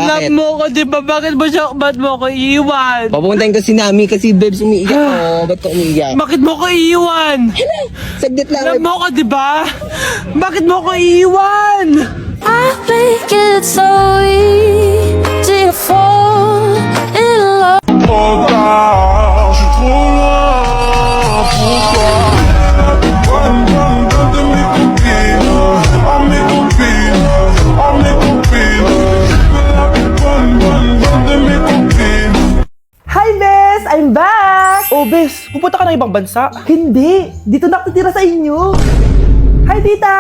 Love mo ko, di ba? Ba't mo ko iiwan? Papuntahin ko si Nami kasi babes umiiyak ko. Ba't ka umiiyak? Bakit mo ko iiwan? Saglit lang. Love mo ko, di ba? Bakit mo ko iiwan? I think it's so easy to fall in love. Je suis trop loin pour toi. De mes copines, à mes copines, à mes copines. De mes copines. Hi, Bes! I'm back! Oh, Bes, pupunta ka ng ibang bansa? Hindi! Dito na ako titira sa inyo! Hi, tita!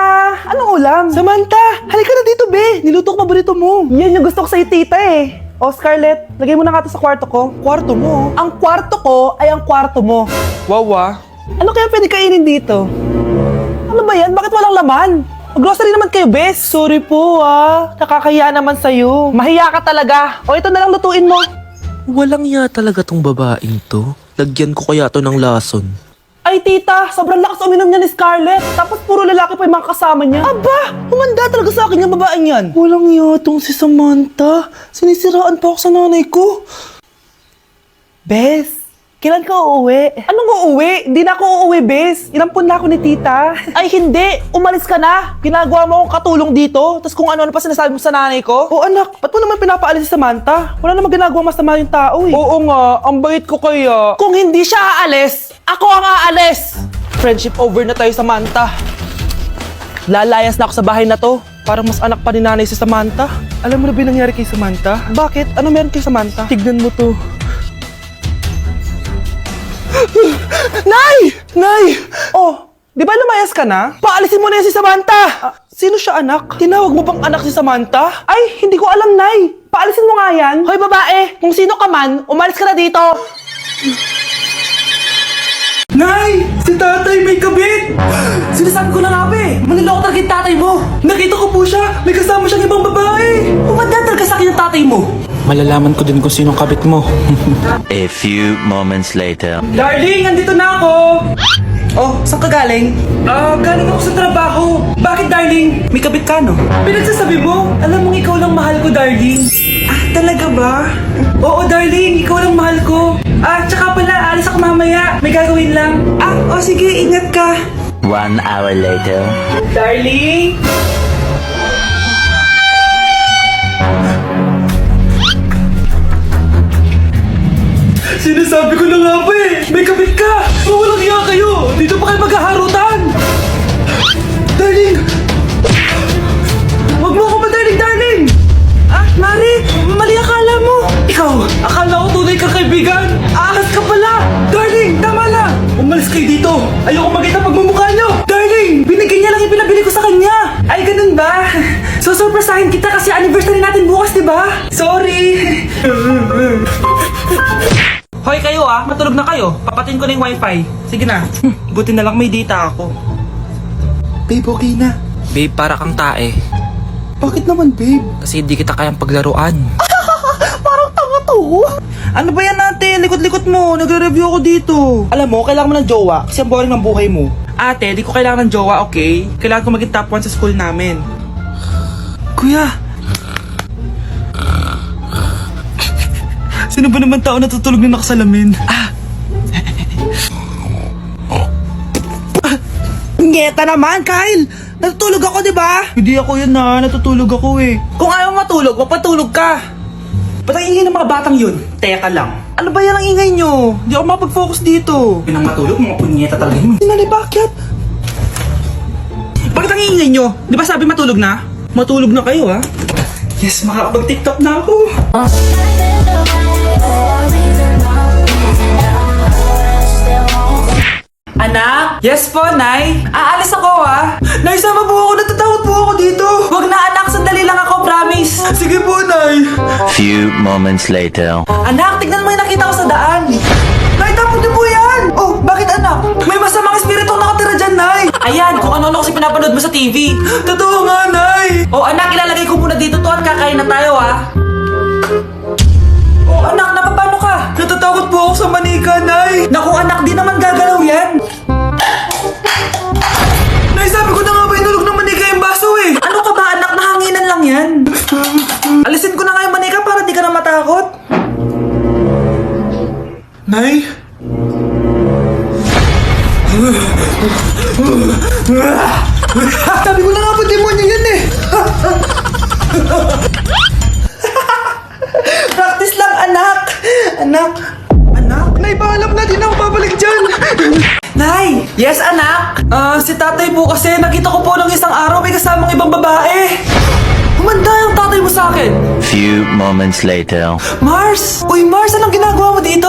Anong ulam? Samantha! Halika na dito, Be! Niluto ko paborito mo! Yan yung gusto ko sa'yo, tita eh! Oh, Scarlett, lagay mo na nga ito sa kwarto ko. Kwarto mo? Ang kwarto ko ay ang kwarto mo. Wawa. Ano kaya pwede kainin dito? Ano ba yan? Bakit walang laman? Mag-grocery naman kayo, Bes! Sorry po, nakakahiya naman sa'yo. Mahiya ka talaga. O, ito na lang lutuin mo. Walang ya talaga tong babaeng to. Lagyan ko kaya to ng lason. Ay, tita, sobrang lakas uminom niya ni Scarlett. Tapos puro lalaki pa yung mga kasama niya. Aba, humanda talaga sa akin yung babaeng yan. Walang yatong si Samantha. Sinisiraan pa ako sa nanay ko. Bes, kailan ka uuwi? Anong uuwi? Hindi na ako uuwi, Bes. Inampun na ako ni tita. Ay, hindi. Umalis ka na. Ginagawa mo akong katulong dito. Tapos kung ano-ano pa sinasabi mo sa nanay ko. Oo, anak. Ba't mo naman pinapaalis si Samantha? Wala namang ginagawa masama yung tao eh. Oo nga. Ang bait ko kaya. Kung hindi siya aalis, ako ang aalis. Friendship over na tayo, Samantha. Lalayas na ako sa bahay na to. Parang mas anak pa ni nanay si Samantha. Alam mo na ba yung nangyari kay Samantha? Bakit? Ano meron kay Samantha? Tignan mo to. Nay! Nay! Oh, di ba lumayas ka na? Paalisin mo na yan si Samantha! Sino siya, anak? Tinawag mo bang anak si Samantha? Ay, hindi ko alam, Nay! Paalisin mo nga yan! Hoy, babae! Kung sino ka man, umalis ka na dito! Nay! Si tatay may kabit! Sinasabi ko na nga ba eh! Maniloko talaga yung tatay mo! Nakita ko po siya! May kasama siyang ibang babae! Umanda talaga sa akin yung tatay mo! Malalaman ko din kung sinong kabit mo. A few moments later. Darling, andito na ako! Oh, saan ka galing? Galing ako sa trabaho. Bakit, darling? May kabit ka, no? Pinagsasabi mo? Alam mong ikaw lang mahal ko, darling. Talaga ba? Oo, darling, ikaw lang mahal ko. Tsaka pala, alis ako mamaya. May gagawin lang. Sige, ingat ka. 1 hour later. Darling! Sinasabi ko na nga ba eh! May kabit ka! Walang iya kayo! Dito pa kayo maghaharutan! Darling! Huwag mo ako ba, darling! Mari! Mali akala mo! Ikaw! Akala ko tunay kang kaibigan! Ahas ka pala! Darling! Tama na! Umalis kayo dito! Ayoko makita pagmumukha nyo! Darling! Binigyan niya lang yung pinabili ko sa kanya! Ay, ganun ba? So, surpresahin kita kasi anniversary natin bukas, diba? Sorry! Hoy kayo matulog na kayo. Papatin ko na yung wifi. Sige na. Buti na lang may data ako. Babe, okay na. Babe, para kang tae. Bakit naman, babe? Kasi hindi kita kayang paglaruan. Parang tanga to. Ano ba yan ate? Likot-likot mo. Nagre-review ako dito. Alam mo, kailangan mo ng jowa kasi ang boring ng buhay mo. Ate, di ko kailangan ng jowa, okay? Kailangan ko maging top 1 sa school namin. Kuya! Sino ba naman tao natutulog na nakasalamin? Ngeta naman, Kyle! Natutulog ako, di ba? Hindi ako yun natutulog ako eh. Kung ayaw matulog, mapatulog ka! Ba't ang ingay ng mga batang yun? Teka lang. Ano ba yan ang ingay nyo? Hindi ako mapag-focus dito. Pinang matulog, mga punyeta talaga yun. Sinali, bakit? Bakit ang ingay nyo? Di ba sabi matulog na? Matulog na kayo, ha? Yes, makakapag-tiktok na ako. Anak? Yes po, Nay. Aalis ako, Nay, sama po ako. Natatakot po ako dito. Wag na, anak. Sandali lang ako, promise. Sige po, Nay. Few moments later. Anak, tignan mo yung nakita ko sa daan. Nay, tapos niyo po yan. Oh, bakit, anak? May masamang espiritu nakatira dyan, Nay. Ayan, kung ano-ano kasi pinapanood mo sa TV. Totoo nga, Nay. Oh, anak, ilalagay ko muna dito to at kakain na tayo, Oh, anak, napapano ka? Natatakot po ako sa manika, Nay. Naku, anak, di naman gagalaw yan. Nay, sabi ko na nga ba inulog ng manika yung baso eh. Ano ka ba, anak? Nahanginan lang yan. Alisin ko na nga yung manika Yes, anak! Si tatay po kasi nakita ko po ng isang araw may kasamang ibang babae. Humanda yung tatay mo sa akin. Few moments later. Mars! Uy, Mars, anong ginagawa mo dito?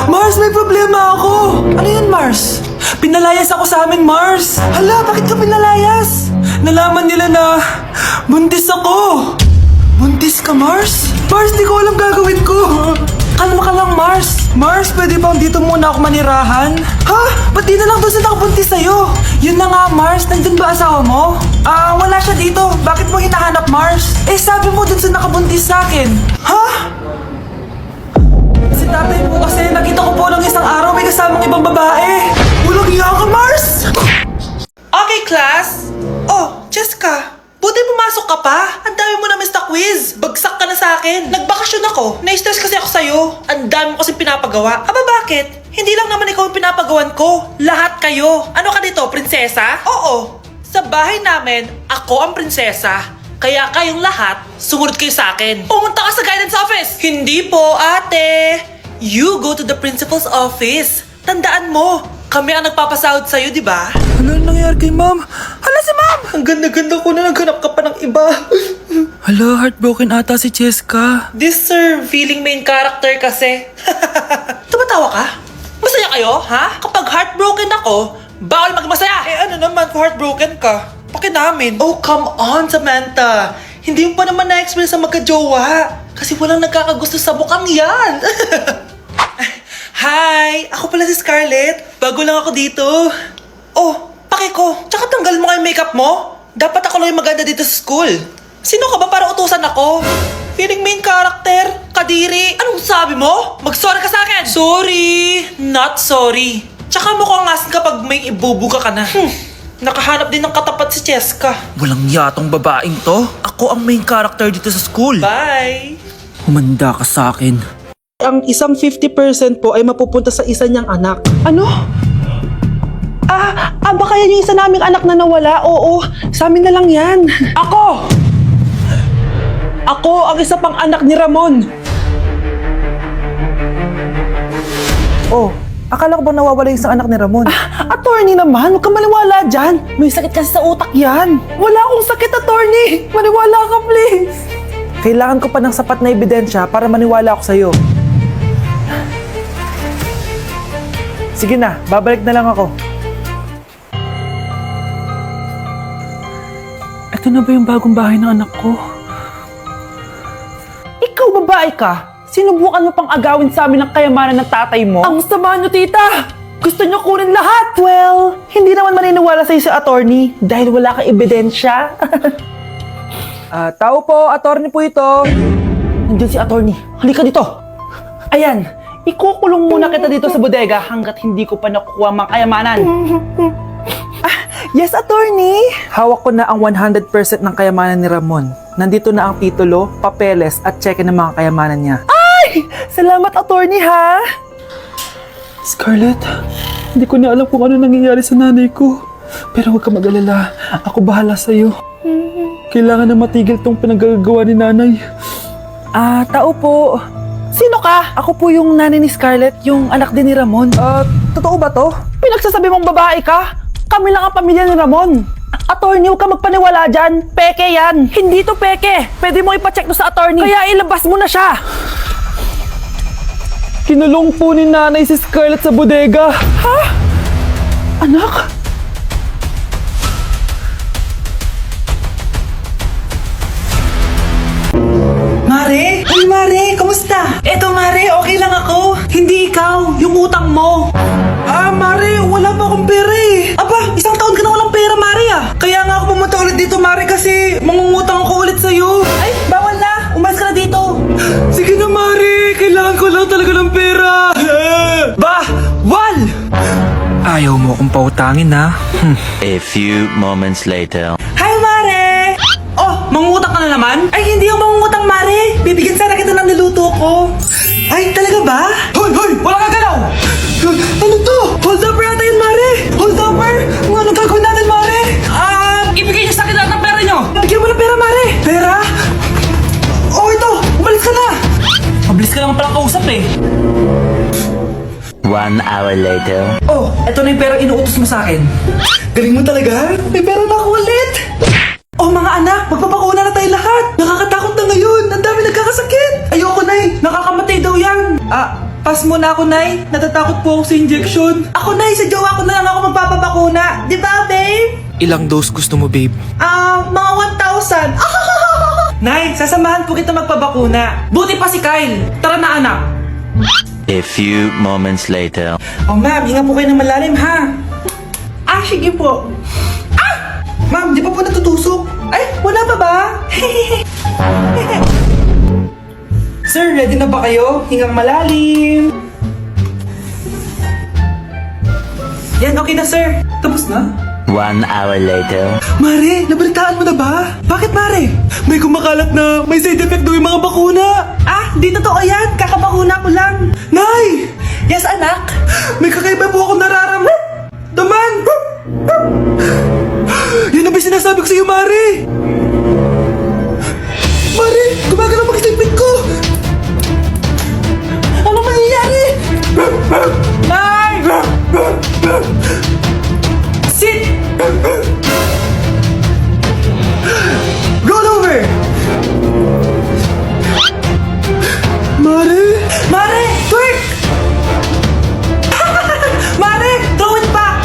Mars, may problema ako. Ano yun, Mars? Pinalayas ako sa amin, Mars. Hala, bakit ka pinalayas? Nalaman nila na buntis ako. Buntis ka, Mars? Mars, di ko alam gagawin ko. Kalma ka lang, Mars. Mars, pwede bang dito muna ako manirahan? Ha? Ba't di na lang doon sa nakabuntis sa'yo? Yun na nga, Mars. Nandun ba asawa mo? Wala siya dito. Bakit mo hinahanap, Mars? Sabi mo dun sa nakabuntis sa akin. Ha? Si tatay mo kasi nakita ko po ng isang araw may kasamang ibang babae. Walang iya ka, Mars! Okay, class. Oh, Jessica. Buti pumasok ka pa. Ang dami mo na miss na quiz. Bagsak ka na sa akin. Nagbakasyon ako. Na-stress kasi ako sa'yo. Ang dami mo kasi pinapagawa. Aba, bakit? Hindi lang naman ikaw ang pinapagawan ko. Lahat kayo. Ano ka dito, prinsesa? Oo. Sa bahay namin, ako ang prinsesa. Kaya kayong lahat, sumunod kayo sa akin. Pumunta ka sa guidance office. Hindi po, ate. You go to the principal's office. Tandaan mo, kami ang nagpapasahod sa'yo, di ba? Ano nangyari kay ma'am? Hala si ma'am! Ang ganda-ganda ko na naghanap ka pa ng iba. Hala, heartbroken ata si Jessica. This sir, feeling main character kasi. Tumatawa ka? Masaya kayo, ha? Kapag heartbroken ako, bawal maging masaya. Ano naman kung heartbroken ka? Pakinamin. Oh, come on, Samantha. Hindi mo pa naman na-experience sa magka-jowa. Kasi walang nagkakagusto sa mukhang yan. Hi! Ako pala si Scarlett. Bago lang ako dito. Oh, pake ko. Tsaka tanggal mo nga yung makeup mo. Dapat ako lang yung maganda dito sa school. Sino ka ba para utusan ako? Feeling main character? Kadiri? Anong sabi mo? Mag-sorry ka sa akin! Sorry! Not sorry. Tsaka mukhang asin kapag may ibubuga ka na. Nakahanap din ng katapat si Cheska. Walang yatong babaeng to. Ako ang main character dito sa school. Bye! Humanda ka sa akin. Ang isang 50% po ay mapupunta sa isa niyang anak. Ano? Baka yan yung isa naming anak na nawala? Oo, sa amin na lang yan. Ako! Ako ang isa pang anak ni Ramon. Oh, akala ko ba nawawala yung isang anak ni Ramon? Attorney naman, huwag kang maniwala dyan. May sakit kasi sa utak yan. Wala akong sakit, attorney. Maniwala ka, please. Kailangan ko pa ng sapat na ebidensya para maniwala ako sa'yo. Sige na, babalik na lang ako. Ito na ba yung bagong bahay ng anak ko? Ikaw babae ka? Sinubukan mo pang agawin sa amin ang kayamanan ng tatay mo? Ang sama nyo, tita! Gusto nyo kunin lahat! Well, hindi naman maniniwala sa'yo si attorney dahil wala kang ebidensya. Tao po, attorney po ito. Nandiyan si attorney. Halika dito. Ayan, ikukulong muna kita dito sa bodega hanggat hindi ko pa nakukuha ang kayamanan. Yes, attorney. Hawak ko na ang 100% ng kayamanan ni Ramon. Nandito na ang titulo, papeles at cheque ng mga kayamanan niya. Ay! Salamat, attorney, ha? Scarlett, hindi ko na alam kung ano nangyayari sa nanay ko. Pero huwag ka mag-alala. Ako bahala sa'yo. Kailangan na matigil tong pinagagawa ni nanay. Tao po. Sino ka? Ako po yung nanay ni Scarlett, yung anak din ni Ramon. Totoo ba to? Pinagsasabi mong babae ka? Kami lang ang pamilya ni Ramon. Attorney, huwag ka magpaniwala dyan. Peke yan. Hindi to peke. Pwede mo ipacheck to sa attorney. Kaya ilabas mo na siya. Kinulong po ni nanay si Scarlett sa bodega. Ha? Anak? Mare? Ay, Mare, kamusta? Eto, Mare, okay lang ako. Hindi ikaw, yung utang mo. Mare, wala pa akong pera eh. Aba, isang taon ka na walang pera, Mare Kaya nga ako pumunta ulit dito, Mare, kasi mangungutang ako ulit sa'yo. Ay, bawal na. Umalis ka na dito. Sige na, Mare. Kailangan ko lang talaga ng pera. Wal! Ayaw mo akong pautangin, ha? A few moments later. Hi, Mare! Oh, mangungutang ka na naman? Ay, hindi ako mangungutang, Mare. Bibigyan sana kita ng niluto ko. Ay, talaga ba? Hoy! Wala ka galaw! Ano to? Hold upper yata yun, Mare! Hold upper? Ano gagawin natin, Mare? Ibigay niyo sa akin lahat ng pera niyo! Bigyan mo ng pera, Mare! Pera? Oh, ito! Umalis ka na! Mabilis ka naman palang kausap eh. 1 hour later. Oh, eto na yung pera inuutos mo sa akin. Galing mo talaga. May pera na ako ulit. Oh mga anak, magpapakuna na tayo lahat. Nakakatakot na ngayon. Ang dami nagkakasakit. Ayoko, Nay. Nakakamatay daw yan. Pass muna ako, Nay. Natatakot po ako sa injection. Ako, Nay. Sa jowa ko na lang ako magpapabakuna. Di ba, babe? Ilang dose gusto mo, babe? Mga 1,000. Nay, sasamahan po kita magpabakuna. Buti pa si Kyle. Tara na, anak. A few moments later. Oh, ma'am, hinga po kayo ng malalim, ha? Sige po. Ma'am, di pa po natutusok? Ay, wala pa ba? Sir, ready na ba kayo? Hingang malalim. Yan, okay na, sir. Tapos na? 1 hour later. Mare, nabalitaan mo na ba? Bakit, Mare? May kumakalat na may side effect daw yung mga bakuna. Di totoo yan. Kakabakuna ko lang. Nay! Yes, anak? May kakaiba po akong nararamdaman. Yan ang ba sinasabi ko sa'yo, Mare? Mare, gumagalaw ang isipin ko. Ano mangyayari? Nay! Sit! Roll over! Mare! Mare! Twerk! Mare! Throw it back!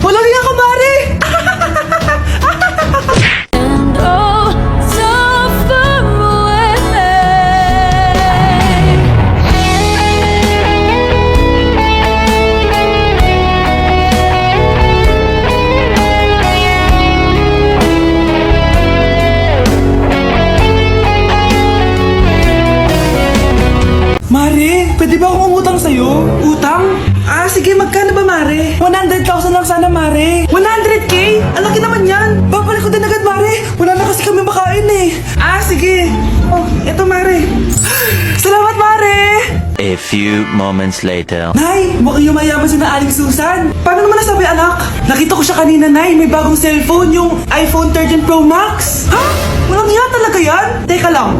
Walang iya ka, Mare! And oh, so far away. Mare, pwede ba akong umutang sa'yo? Utang? Sige, magkano ba, Mare? 100,000 lang sana, Mare. 100K? Ang laki naman yan. Babalik ko din agad, Mare. Wala na kasi kami makain eh. Sige. Oh, eto, Mare. Salamat, Mare! A few moments later. Nay, mukhang yumayaman si na Aling Susan. Paano naman nasabi, anak? Nakita ko siya kanina, Nay. May bagong cellphone, yung iPhone 13 Pro Max. Ha? Walang iya talaga yan? Teka lang.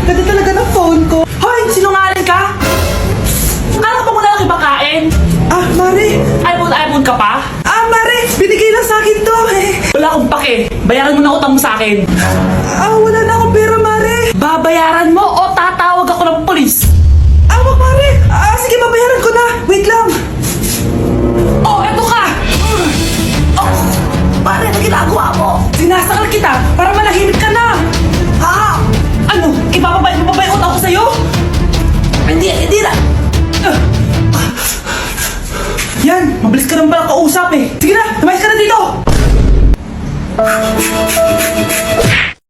Ganda talaga ng phone ko. Hoy, sinungaling ka? Akala ba mo na lang ibakain? Mare. iPhone ka pa? Mare, binigay lang sa akin to. Wala akong pake. Bayaran mo na utang mo sa akin. Wala na akong pera, Mare. Babayaran mo o tatawag ako ng polis? Wag, Mare. Sige, babayaran ko na. Wait lang. Eto ka. Mare, ano ginagawa mo? Sinasakal kita para malahimik ka na. Ano? Ibababay mo ba yung utang ko sa'yo? Hindi na. Yan, mabilis ka naman pala kausap eh. Sige na, lumayas ka na dito.